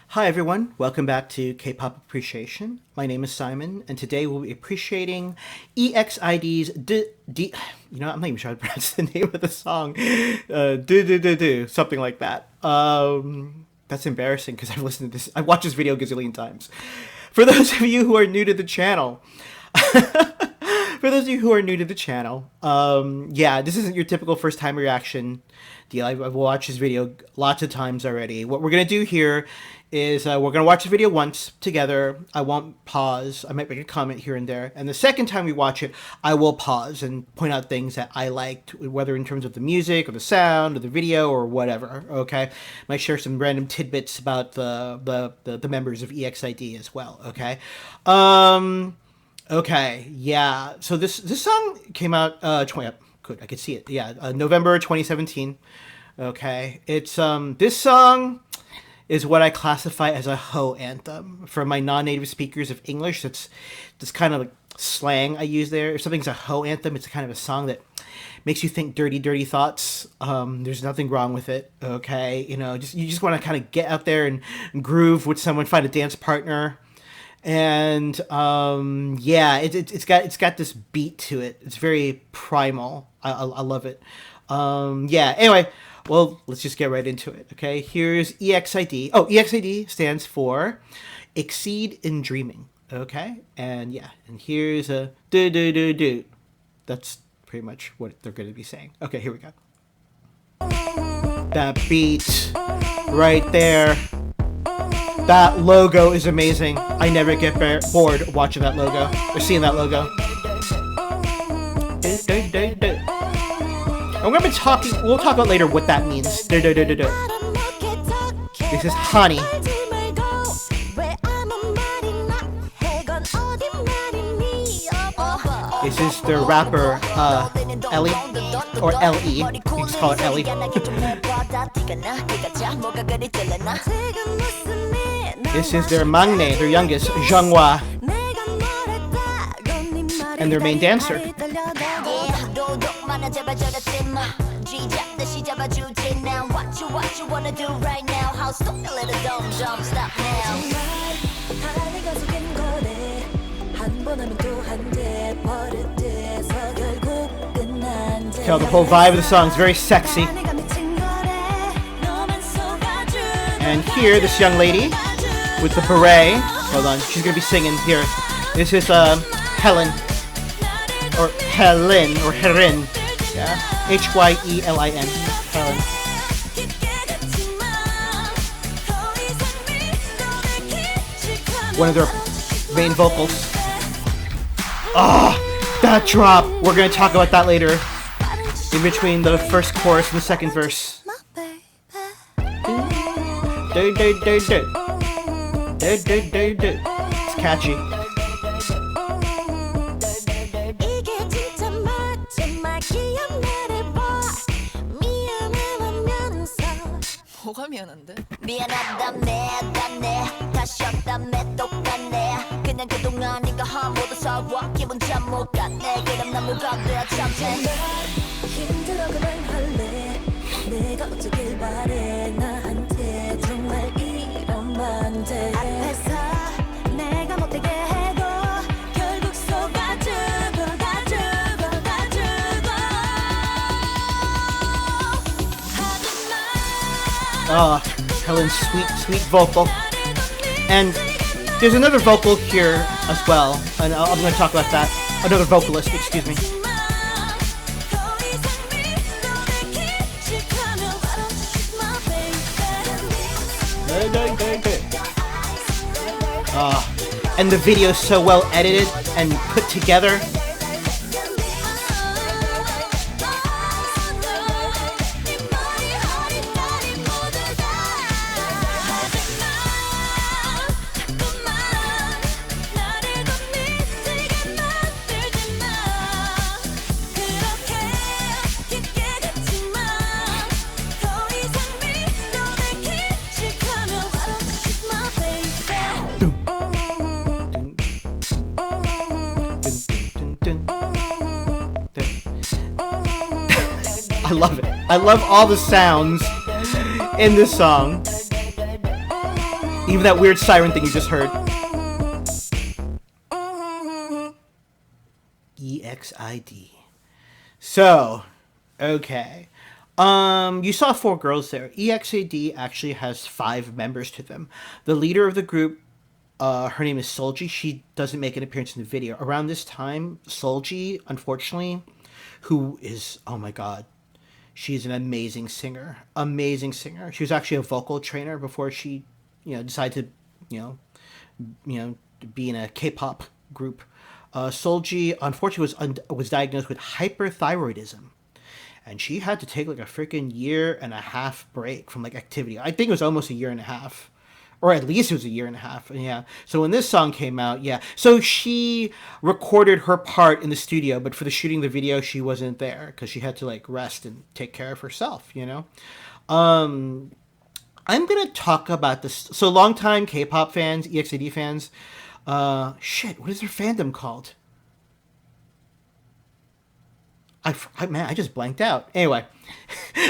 Hi everyone, welcome back to K-pop Appreciation. My name is Simon, and today we'll be appreciating EXID's I'm not even sure how to pronounce the name of the song. Something like that. That's embarrassing because I've listened to this. I've watched this video a gazillion times. For those of you who are new to the channel, this isn't your typical first time reaction deal. I've watched this video lots of times already. What we're gonna do here is we're gonna watch the video once together. I won't pause. I might make a comment here and there. And the second time we watch it, I will pause and point out things that I liked, whether in terms of the music or the sound or the video or whatever. Okay, might share some random tidbits about the members of EXID as well. Okay. Okay, yeah. So this song came out good, I could see it. Yeah, November 2017. Okay. It's this song is what I classify as a ho anthem. For my non-native speakers of English, that's this kind of like slang I use there. If something's a ho anthem, it's kind of a song that makes you think dirty thoughts. There's nothing wrong with it. Okay, you just want to kind of get out there and groove with someone, find a dance partner. And it's got this beat to it. It's very primal. I love it. Anyway, well, let's just get right into it. Okay, here's EXID. Oh, EXID stands for Exceed in Dreaming. Okay, and here's a do. That's pretty much what they're going to be saying. Okay, here we go. That beat right there. That logo is amazing. I never get bored watching that logo or seeing that logo. And we're gonna be talking. We'll talk about later what that means. This is Honey. This is the rapper Ellie or Le. You just call her Ellie. This is their maknae, their youngest, Jeonghwa, and their main dancer. Tell the whole vibe of the song is very sexy. And here, this young lady with the beret. Hold on, she's gonna be singing here. This is Helen, or Helin, or Herin. Yeah, Hyelin. Helen. One of their main vocals. Oh, that drop. We're gonna talk about that later. In between the first chorus and the second verse. It's catchy. 뭐가 미안한데? 미안하다 매단네 다시 없다매 똑같네 그냥 그동안 네가 한 모두 사와 기분 참 못 갔네 그럼 난 뭐가 돼야 참네 힘들어 그만할래 내가 어쩌길 바래 나한테 정말 이러면 돼 앞에서 내가 못되게 해도 결국 속아주고 Helen's sweet vocal. And there's another vocal here as well, and I'm going to talk about that. Another vocalist, excuse me. And the video is so well edited and put together. I love it. I love all the sounds in this song. Even that weird siren thing you just heard. EXID. So, okay. You saw 4 girls there. EXID actually has 5 members to them. The leader of the group, her name is Solji. She doesn't make an appearance in the video. Around this time, Solji, unfortunately, who is, oh my god, she's an amazing singer. Amazing singer. She was actually a vocal trainer before she, decided to, be in a K-pop group. Solji, unfortunately, was diagnosed with hyperthyroidism. And she had to take like a freaking 1.5 year break from like activity. I think it was almost 1.5 years. Or at least it was 1.5 years. Yeah. So when this song came out, yeah. So she recorded her part in the studio, but for the shooting the video, she wasn't there because she had to like rest and take care of herself, I'm going to talk about this. So longtime K-pop fans, EXID fans, what is their fandom called? I just blanked out. Anyway,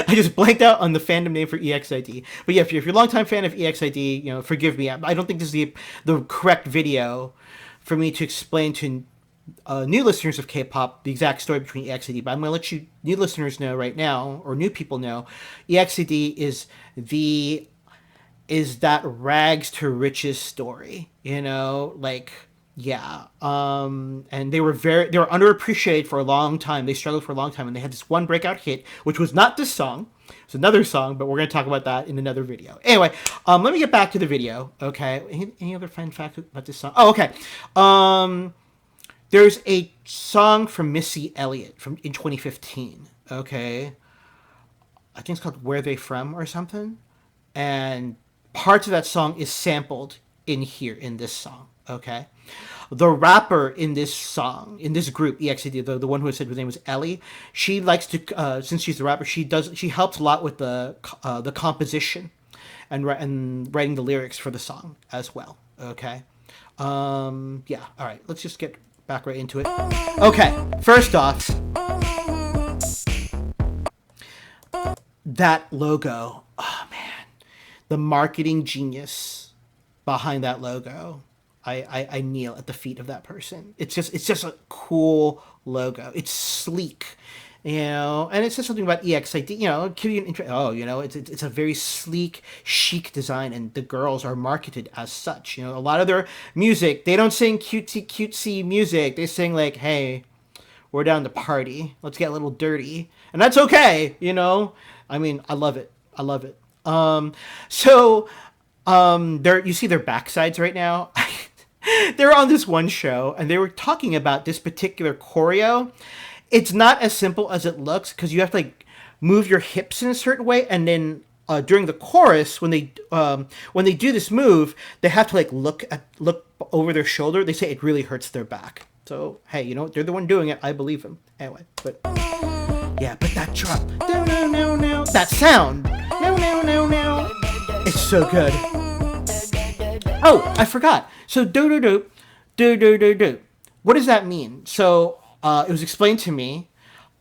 I just blanked out on the fandom name for EXID. But yeah, if you're a longtime fan of EXID, forgive me. I don't think this is the correct video for me to explain to new listeners of K-pop the exact story between EXID. But I'm going to let you new listeners know right now, or new people know, EXID is that rags to riches story. Yeah. And they were underappreciated for a long time. They struggled for a long time, and they had this one breakout hit, which was not this song. It's another song, but we're going to talk about that in another video. Anyway, let me get back to the video. Okay. Any other fun fact about this song? Oh, okay. There's a song from Missy Elliott in 2015. Okay. I think it's called Where They From or something. And parts of that song is sampled in here in this song. Okay. The rapper in this song, in this group, EXID, the one who said his name was Ellie, she likes to, since she's the rapper, she helps a lot with the composition and writing the lyrics for the song as well. Okay. Yeah. All right. Let's just get back right into it. Okay. First off, that logo. Oh man, the marketing genius behind that logo. I kneel at the feet of that person. It's just a cool logo. It's sleek, and it says something about EXID. Give you an intro. Oh, it's a very sleek, chic design, and the girls are marketed as such. A lot of their music, they don't sing cutesy music. They sing like, "Hey, we're down to party. Let's get a little dirty," and that's okay. I mean, I love it. I love it. There you see their backsides right now. They were on this one show, and they were talking about this particular choreo. It's not as simple as it looks, because you have to like move your hips in a certain way, and then during the chorus, when they do this move, they have to like look over their shoulder. They say it really hurts their back. So hey, they're the one doing it. I believe them. Anyway, but yeah, but that drop, no, that sound, no, it's so good. Oh, I forgot. So do. What does that mean? So it was explained to me.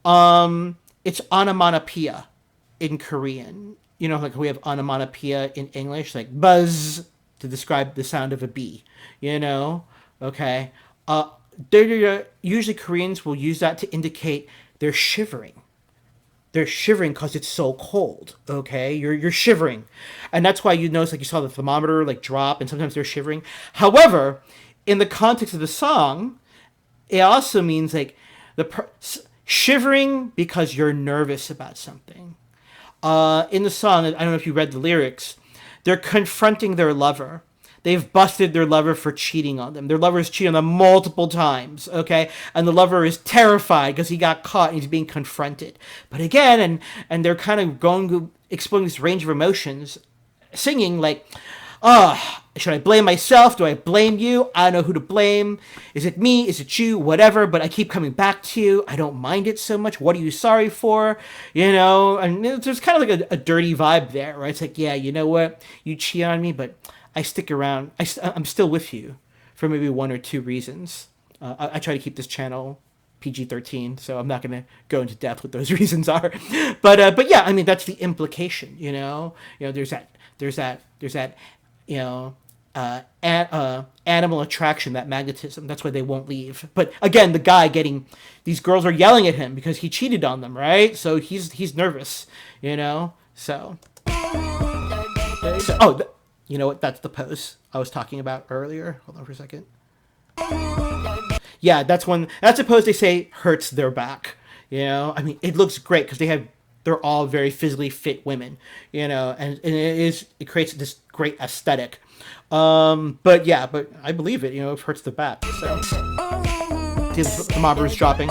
It's onomatopoeia in Korean. Like we have onomatopoeia in English, like buzz to describe the sound of a bee. Okay. Usually Koreans will use that to indicate they're shivering. They're shivering because it's so cold. Okay, you're shivering, and that's why you notice like you saw the thermometer like drop, and sometimes they're shivering. However, in the context of the song, it also means like shivering because you're nervous about something. In the song, I don't know if you read the lyrics. They're confronting their lover. They've busted their lover for cheating on them. Their lover has cheated on them multiple times, okay? And the lover is terrified because he got caught and he's being confronted. But again, and they're kind of exploring this range of emotions, singing like, should I blame myself? Do I blame you? I don't know who to blame. Is it me? Is it you? Whatever, but I keep coming back to you. I don't mind it so much. What are you sorry for? And there's kind of like a dirty vibe there, right? It's like, yeah, you know what? You cheat on me, but I stick around. I'm still with you for maybe 1 or 2 reasons. I try to keep this channel PG-13, so I'm not going to go into depth what those reasons are. But yeah, I mean that's the implication. There's that. animal attraction, that magnetism. That's why they won't leave. But again, the guy these girls are yelling at him because he cheated on them, right? So he's nervous, you know. So you know what? That's the pose I was talking about earlier. Hold on for a second. Yeah, that's a pose they say hurts their back. You know, I mean, it looks great because they're all very physically fit women, you know, and it creates this great aesthetic. But I believe it, you know, it hurts the back. So the mobber is dropping.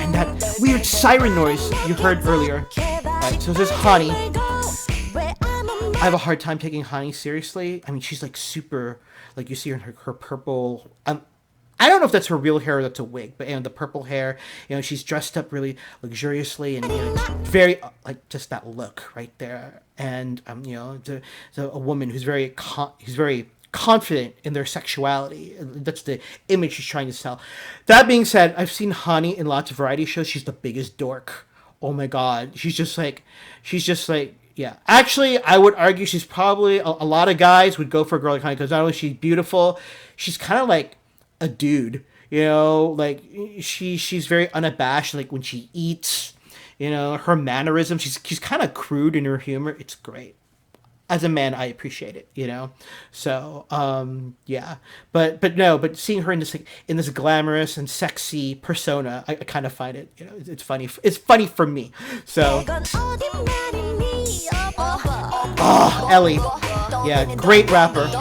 And that weird siren noise you heard earlier. Alright, so this is Hani. I have a hard time taking Hani seriously. I mean, she's like super, like you see her in her purple. I don't know if that's her real hair or that's a wig, but the purple hair, you know, she's dressed up really luxuriously and, you know, very like just that look right there. And you know, a woman who's very confident in their sexuality. That's the image she's trying to sell. That being said, I've seen Hani in lots of variety shows. She's the biggest dork. Oh my god, she's just like. Yeah, actually, I would argue she's probably a lot of guys would go for a girl like Honey because not only she's beautiful, she's kind of like a dude, you know, like she's very unabashed. Like when she eats, you know, her mannerisms, she's kind of crude in her humor. It's great. As a man, I appreciate it, you know. So yeah, but seeing her in this glamorous and sexy persona, I kind of find it, you know, it's funny. It's funny for me. So. Oh, Ellie. Yeah, great rapper. The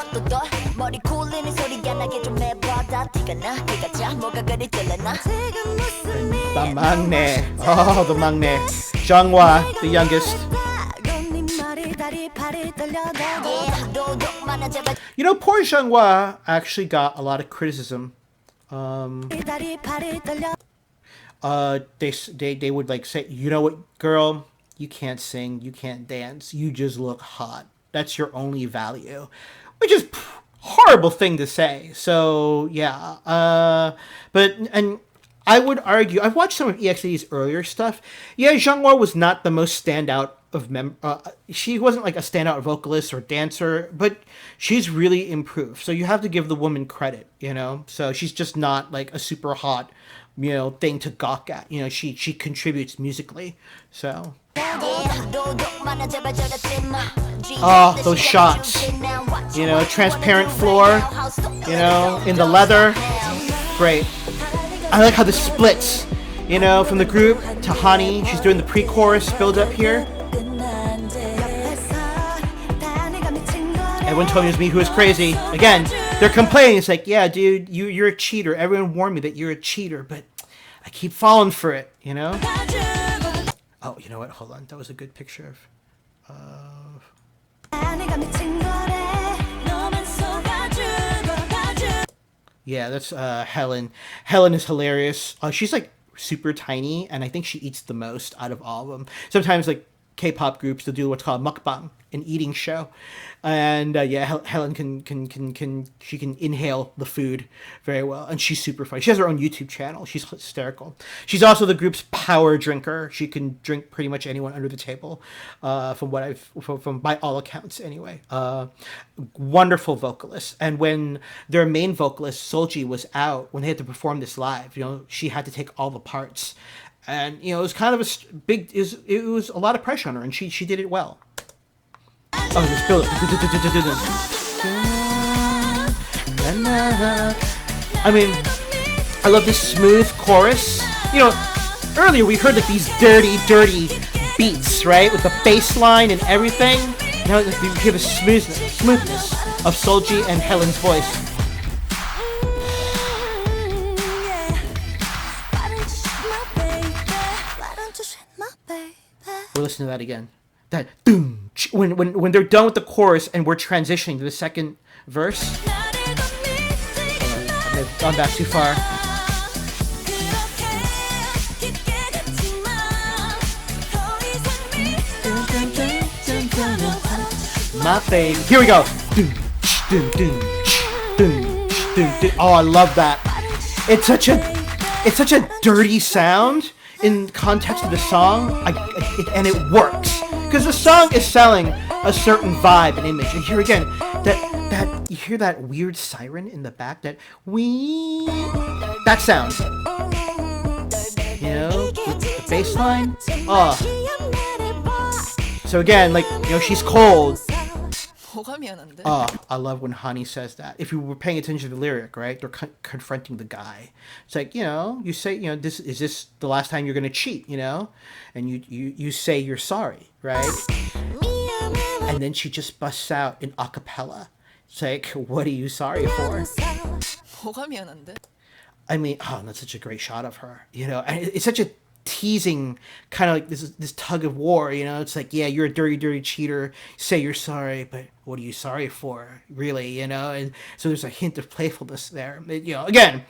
maknae. Oh, the maknae. Jeonghwa, the youngest. You know, poor Jeonghwa actually got a lot of criticism. They would like say, you know what, girl? You can't sing, you can't dance, you just look hot. That's your only value. Which is horrible thing to say. So, yeah. And I would argue, I've watched some of EXID's earlier stuff. Yeah, Jeonghwa was not the most standout of she wasn't like a standout vocalist or dancer, but she's really improved. So you have to give the woman credit, you know? So she's just not like a super hot, you know, thing to gawk at. You know, she contributes musically. So... Oh, those shots. You know, transparent floor. You know, in the leather. Great. I like how this splits. You know, from the group to Hani. She's doing the pre-chorus build up here. Everyone told me it was me who was crazy. Again, they're complaining. It's like, yeah, dude, you're a cheater. Everyone warned me that you're a cheater, but I keep falling for it, you know? Oh, you know what? Hold on. That was a good picture of... Yeah, that's Helen. Helen is hilarious. She's like super tiny, and I think she eats the most out of all of them. Sometimes like K-pop groups, they'll do what's called mukbang, an eating show, and Helen she can inhale the food very well, and she's super funny. She has her own YouTube channel. She's hysterical. She's also the group's power drinker. She can drink pretty much anyone under the table, from by all accounts anyway. Wonderful vocalist. And when their main vocalist Solji was out, when they had to perform this live, you know, she had to take all the parts. And, you know, it was kind of it was a lot of pressure on her, and she did it well. Oh, this build I mean, I love this smooth chorus. You know, earlier we heard like these dirty beats, right? With the bass line and everything. Now we hear the smoothness of Solji and Helen's voice. We'll listen to that again. That boom, when they're done with the chorus and we're transitioning to the second verse. I've gone back too far. My baby. Here we go. Oh, I love that. It's such a dirty sound in context of the song, and it works because the song is selling a certain vibe and image. And here again, that you hear that weird siren in the back, that sound. You know, the bass line. So again, like, you know, she's cold. 뭐가 미안한데? I love when Hani says that. If you were paying attention to the lyric, right, they're confronting the guy. It's like, you know, you say, you know, is this the last time you're gonna cheat, you know, and you say you're sorry, right? And then she just busts out in a cappella. It's like, what are you sorry for? 뭐가 미안한데? I mean, that's such a great shot of her, you know, and it's such a teasing kind of like this tug of war, you know. It's like, yeah, you're a dirty cheater, say you're sorry, but what are you sorry for, really, you know? And so there's a hint of playfulness there, you know. Again,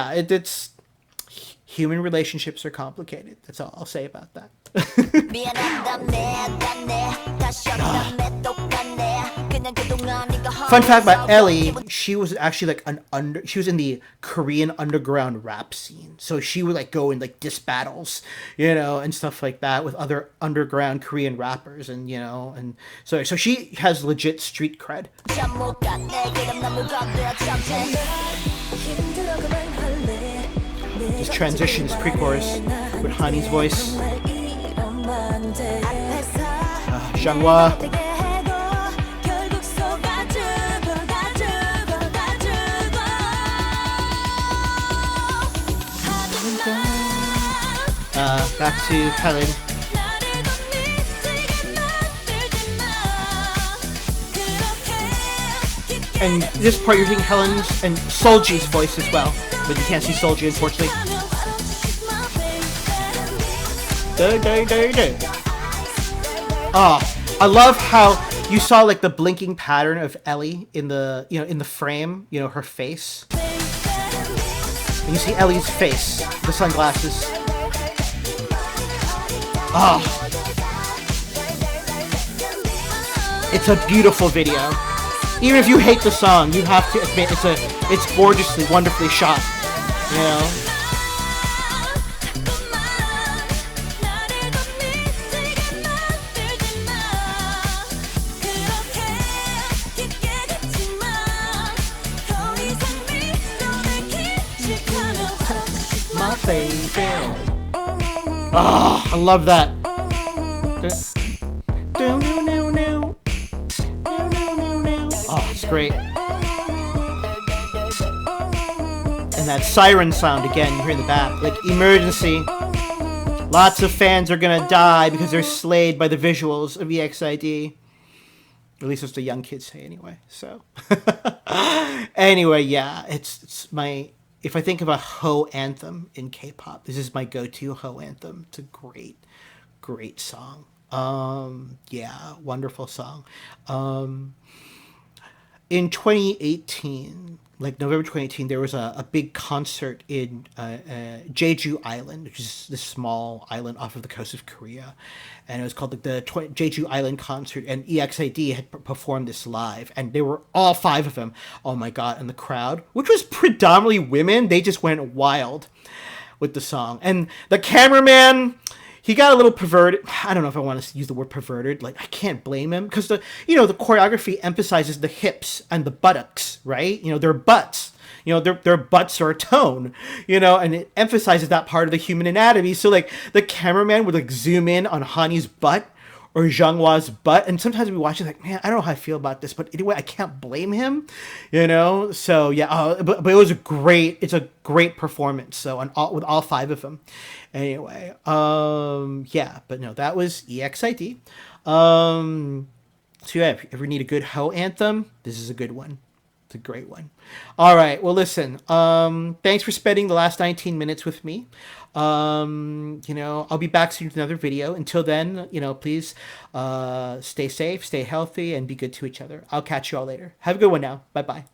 it's human relationships are complicated. That's all I'll say about that. Fun fact about Ellie, she was actually like she was in the Korean underground rap scene. So she would like go in like diss battles, you know, and stuff like that with other underground Korean rappers, and you know, and so she has legit street cred. This transition is pre-chorus with Hani's voice. Xianghua. Back to Helen. And this part you're hearing Helen's and Solji's voice as well, but you can't see Solji, unfortunately. I love how you saw like the blinking pattern of Ellie in the, you know, in the frame, you know, her face. And you see Ellie's face, the sunglasses. It's a beautiful video. Even if you hate the song, you have to admit it's gorgeously, wonderfully shot. You know? My favorite. I love that. It's great. And that siren sound again, you hear in the back. Like, emergency. Lots of fans are gonna die because they're slayed by the visuals of EXID. At least that's what the young kids say anyway. So, anyway, yeah, it's my... If I think of a Ho anthem in K-pop, this is my go-to Ho anthem. It's a great song. Yeah, wonderful song. In 2018, like November 2018, there was a big concert in Jeju Island, which is this small island off of the coast of Korea. And it was called like the Jeju Island Concert, and EXID had performed this live, and they were all 5 of them. Oh my God. And the crowd, which was predominantly women, they just went wild with the song. And the cameraman, he got a little perverted. I don't know if I want to use the word perverted. Like, I can't blame him, because the choreography emphasizes the hips and the buttocks, right? You know, their butts. You know, their butts are a tone, you know, and it emphasizes that part of the human anatomy. So, like, the cameraman would, like, zoom in on Hani's butt or Xianghua's butt. And sometimes we watch it like, man, I don't know how I feel about this. But anyway, I can't blame him, you know. So, yeah, but it was it's a great performance. So, with all 5 of them. Anyway, yeah, but no, that was EXID. So, yeah, if you ever need a good Ho anthem, this is a good one. It's a great one. All right. Well, listen, thanks for spending the last 19 minutes with me. You know, I'll be back soon with another video. Until then, you know, please stay safe, stay healthy, and be good to each other. I'll catch you all later. Have a good one now. Bye-bye.